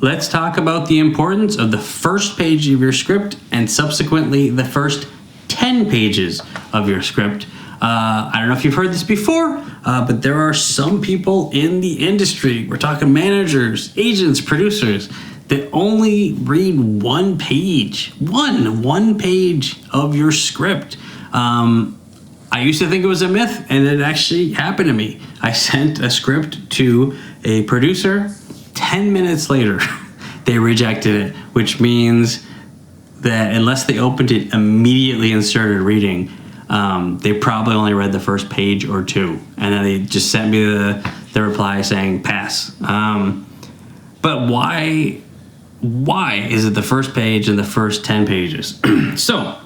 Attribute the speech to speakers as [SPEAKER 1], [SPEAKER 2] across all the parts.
[SPEAKER 1] let's talk about the importance of the first page of your script and subsequently the first 10 pages of your script. I don't know if you've heard this before, but there are some people in the industry, we're talking managers, agents, producers, that only read one page of your script. I used to think it was a myth, and it actually happened to me. I sent a script to a producer. 10 minutes later, they rejected it, which means that unless they opened it immediately and started reading, they probably only read the first page or two. And then they just sent me the reply saying, pass. But why is it the first page and the first 10 pages? So,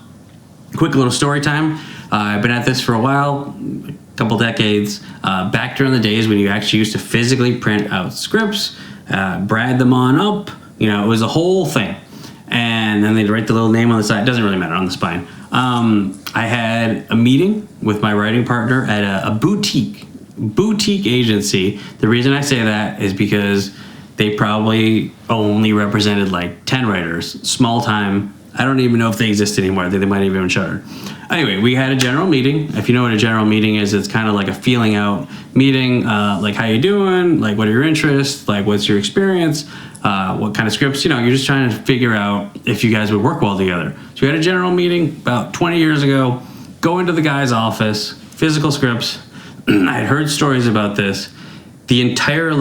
[SPEAKER 1] quick little story time. I've been at this for a while, a couple decades. Back during the days when you actually used to physically print out scripts, brad them on up, it was a whole thing. And then they'd write the little name on the side. It doesn't really matter, on the spine. I had a meeting with my writing partner at a boutique agency. The reason I say that is because they probably only represented like 10 writers, small time. I don't even know if they exist anymore. They might have even shuttered. Anyway, we had a general meeting. If you know what a general meeting is, it's kind of like a feeling out meeting, like how you doing, like what are your interests, like what's your experience, what kind of scripts, you're just trying to figure out if you guys would work well together. So we had a general meeting about 20 years ago, go into the guy's office, physical scripts. I had heard stories about this. The entire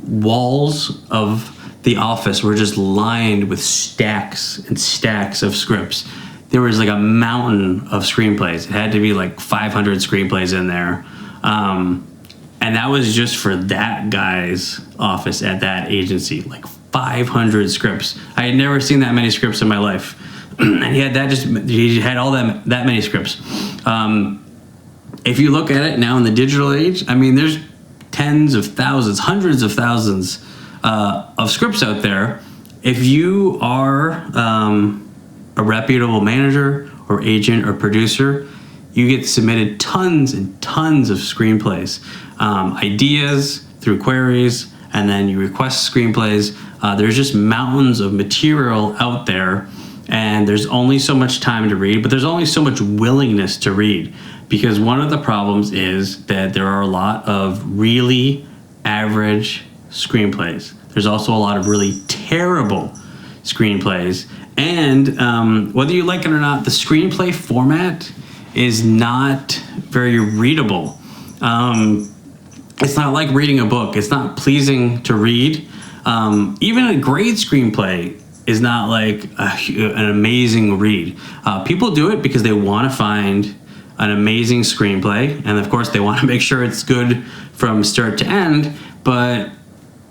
[SPEAKER 1] walls of the office were just lined with stacks and stacks of scripts. There was a mountain of screenplays. It had to be 500 screenplays in there. And that was just for that guy's office at that agency, 500 scripts. I had never seen that many scripts in my life. And he had all that many scripts. If you look at it now in the digital age, there's tens of thousands, hundreds of thousands of scripts out there. If you are a reputable manager or agent or producer, you get submitted tons and tons of screenplays, ideas through queries, and then you request screenplays. There's just mountains of material out there, and there's only so much time to read, but there's only so much willingness to read, because one of the problems is that there are a lot of really average screenplays. There's also a lot of really terrible screenplays. And whether you like it or not, the screenplay format is not very readable. It's not like reading a book. It's not pleasing to read. Even a great screenplay is not an amazing read. People do it because they want to find an amazing screenplay. And of course, they want to make sure it's good from start to end. But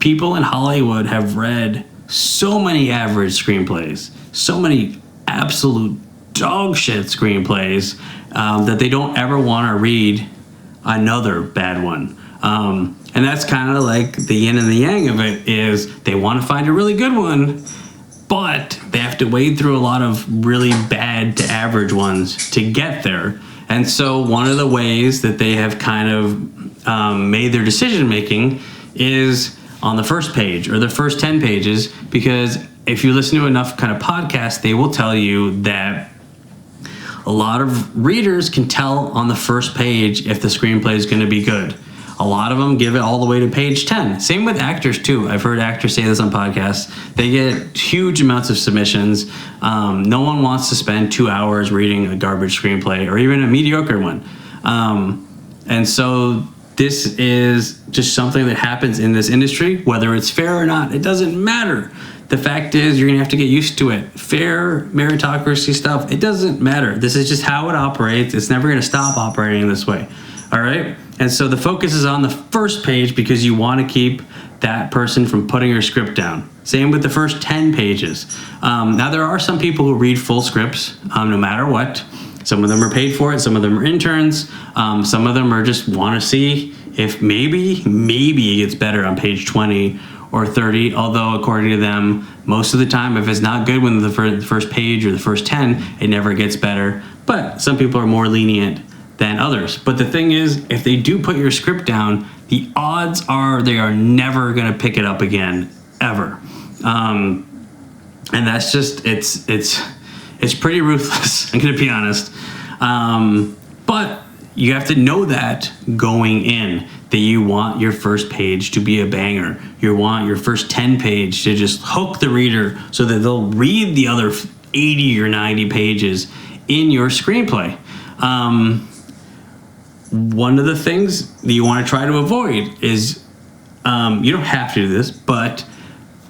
[SPEAKER 1] people in Hollywood have read so many average screenplays, so many absolute dog shit screenplays, that they don't ever want to read another bad one. And that's kind of the yin and the yang of it, is they want to find a really good one, but they have to wade through a lot of really bad to average ones to get there. And so one of the ways that they have kind of made their decision making is on the first page or the first 10 pages, because if you listen to enough kind of podcasts, they will tell you that a lot of readers can tell on the first page if the screenplay is going to be good. A lot of them give it all the way to page 10. Same with actors too. I've heard actors say this on podcasts. They get huge amounts of submissions. No one wants to spend 2 hours reading a garbage screenplay or even a mediocre one. And so this is just something that happens in this industry, whether it's fair or not. It doesn't matter. The fact is, you're going to have to get used to it. Fair meritocracy stuff, it doesn't matter. This is just how it operates. It's never going to stop operating this way. All right? And so the focus is on the first page because you want to keep that person from putting your script down. Same with the first 10 pages. Now, there are some people who read full scripts no matter what. Some of them are paid for it. Some of them are interns. Some of them are just want to see if maybe it gets better on page 20 or 30. Although, according to them, most of the time, if it's not good when the first page or the first 10, it never gets better. But some people are more lenient than others. But the thing is, if they do put your script down, the odds are they are never going to pick it up again, ever. And that's just it's pretty ruthless. I'm gonna be honest, but you have to know that going in, that you want your first page to be a banger. You want your first 10 page to just hook the reader so that they'll read the other 80 or 90 pages in your screenplay. One of the things that you want to try to avoid is, you don't have to do this, but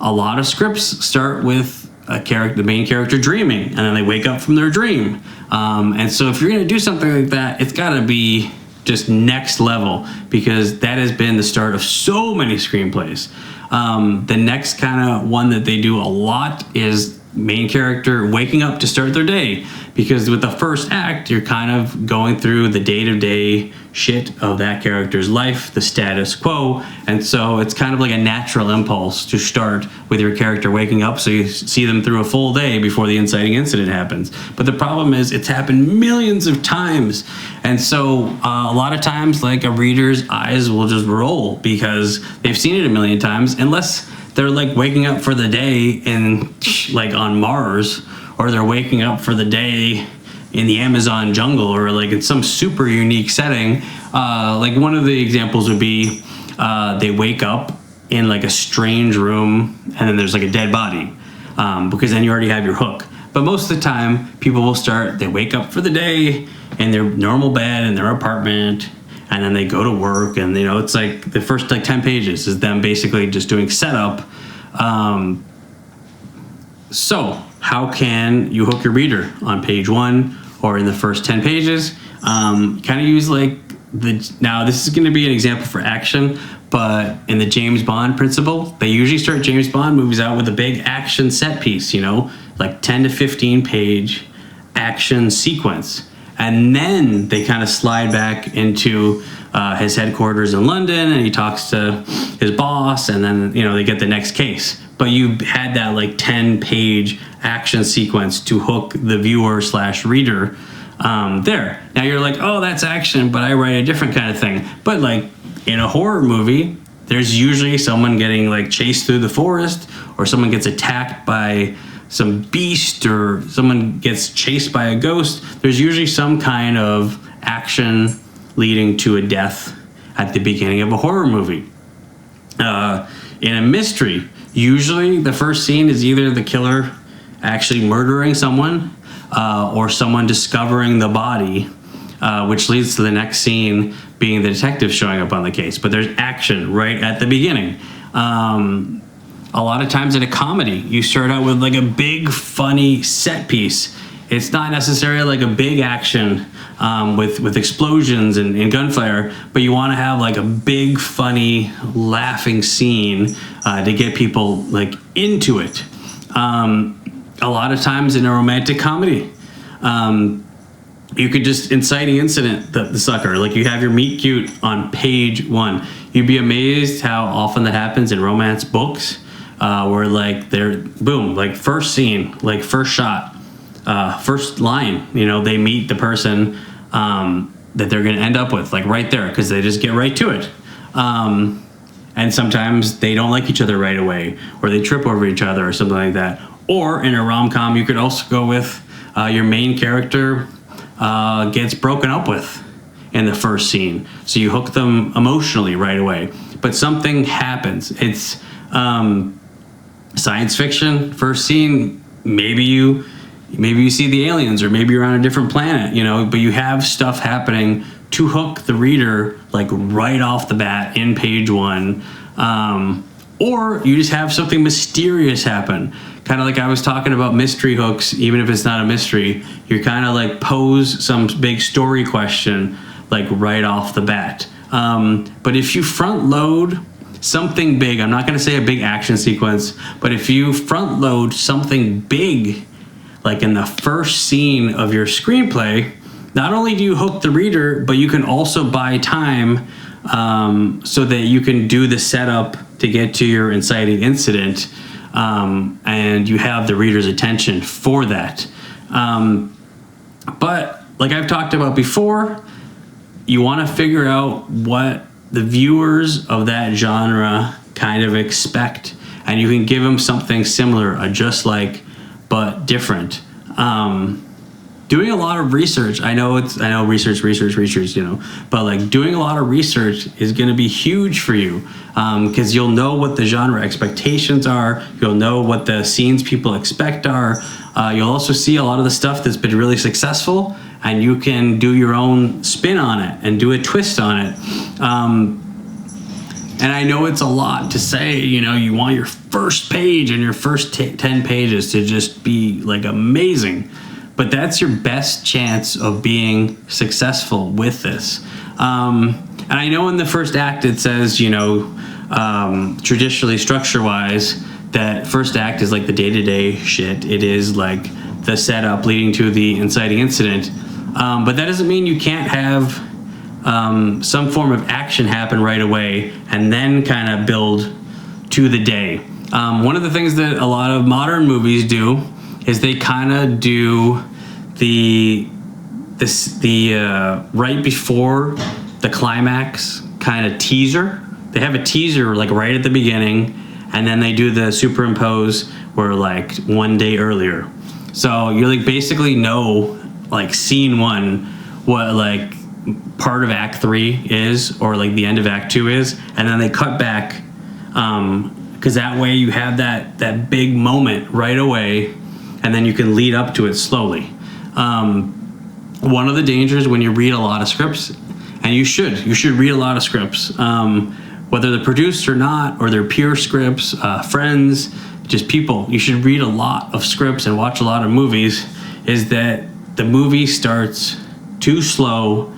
[SPEAKER 1] a lot of scripts start with the main character dreaming, and then they wake up from their dream. And so if you're going to do something like that, it's got to be just next level, because that has been the start of so many screenplays. The next kind of one that they do a lot is main character waking up to start their day, because with the first act you're kind of going through the day-to-day shit of that character's life, the status quo, and so it's kind of like a natural impulse to start with your character waking up so you see them through a full day before the inciting incident happens. But the problem is it's happened millions of times, and so a lot of times, like, a reader's eyes will just roll because they've seen it a million times, unless they're like waking up for the day in, like, on Mars, or they're waking up for the day in the Amazon jungle, or like in some super unique setting. Like, one of the examples would be they wake up in like a strange room and then there's like a dead body, because then you already have your hook. But most of the time people will start, they wake up for the day in their normal bed in their apartment, and then they go to work, and it's like the first like 10 pages is them basically just doing setup. So how can you hook your reader on page 1 or in the first 10 pages? Kind of use like now this is going to be an example for action, but in the James Bond principle, they usually start James Bond movies out with a big action set piece, like 10 to 15 page action sequence. And then they kind of slide back into his headquarters in London, and he talks to his boss, and then they get the next case. But you had that like 10-page action sequence to hook the viewer/reader there. Now you're like, oh, that's action, but I write a different kind of thing. But like in a horror movie, there's usually someone getting like chased through the forest, or someone gets attacked by some beast, or someone gets chased by a ghost. There's usually some kind of action leading to a death at the beginning of a horror movie. In a mystery, usually the first scene is either the killer actually murdering someone, or someone discovering the body, which leads to the next scene being the detective showing up on the case. But there's action right at the beginning. A lot of times in a comedy, you start out with like a big, funny set piece. It's not necessarily like a big action with explosions and gunfire, but you want to have like a big, funny, laughing scene to get people like into it. A lot of times in a romantic comedy, you could just inciting incident the sucker. Like, you have your meet cute on page 1. You'd be amazed how often that happens in romance books. Where like they're boom, like first scene, like first shot, first line, they meet the person that they're going to end up with, like right there, because they just get right to it. And sometimes they don't like each other right away, or they trip over each other or something like that. Or in a rom-com, you could also go with your main character gets broken up with in the first scene, so you hook them emotionally right away. But something happens. It's science fiction, first scene, maybe you see the aliens, or maybe you're on a different planet, but you have stuff happening to hook the reader like right off the bat in page 1. Or you just have something mysterious happen, kind of like I was talking about mystery hooks. Even if it's not a mystery, you're kind of like pose some big story question like right off the bat. But if you front load something big, I'm not going to say a big action sequence, but if you front load something big, like in the first scene of your screenplay, not only do you hook the reader, but you can also buy time so that you can do the setup to get to your inciting incident, and you have the reader's attention for that. But like I've talked about before, you want to figure out what the viewers of that genre kind of expect, and you can give them something similar, a just like but different. Doing a lot of research. I know research, but like doing a lot of research is going to be huge for you, because you'll know what the genre expectations are. You'll know what the scenes people expect are. You'll also see a lot of the stuff that's been really successful, and you can do your own spin on it and do a twist on it. And I know it's a lot to say, you want your first page and your first 10 pages to just be like amazing. But that's your best chance of being successful with this. And I know in the first act it says, traditionally structure-wise, that first act is like the day-to-day shit. It is like the setup leading to the inciting incident. But that doesn't mean you can't have some form of action happen right away and then kind of build to the day. One of the things that a lot of modern movies do is they kind of do the right before the climax kind of teaser. They have a teaser like right at the beginning, and then they do the superimpose where like one day earlier. So you like basically know like scene 1 what like part of act 3 is, or like the end of act 2 is, and then they cut back, because that way you have that big moment right away, and then you can lead up to it slowly. One of the dangers when you read a lot of scripts, and you should read a lot of scripts, whether they're produced or not, or they're pure scripts, friends, just people, you should read a lot of scripts and watch a lot of movies, is that the movie starts too slow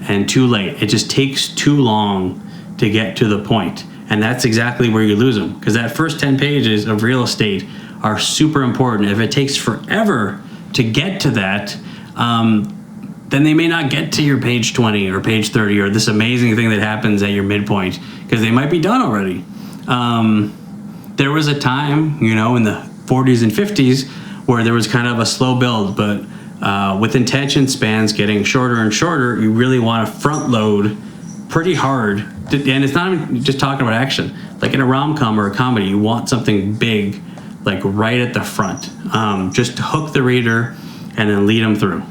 [SPEAKER 1] and too late. It just takes too long to get to the point. And that's exactly where you lose them, because that first 10 pages of real estate are super important. If it takes forever to get to that, then they may not get to your page 20 or page 30 or this amazing thing that happens at your midpoint, because they might be done already. There was a time, in the 40s and 50s where there was kind of a slow build, but with attention spans getting shorter and shorter, you really want to front load pretty hard. And it's not even just talking about action. Like in a rom-com or a comedy, you want something big, like right at the front, just to hook the reader and then lead them through.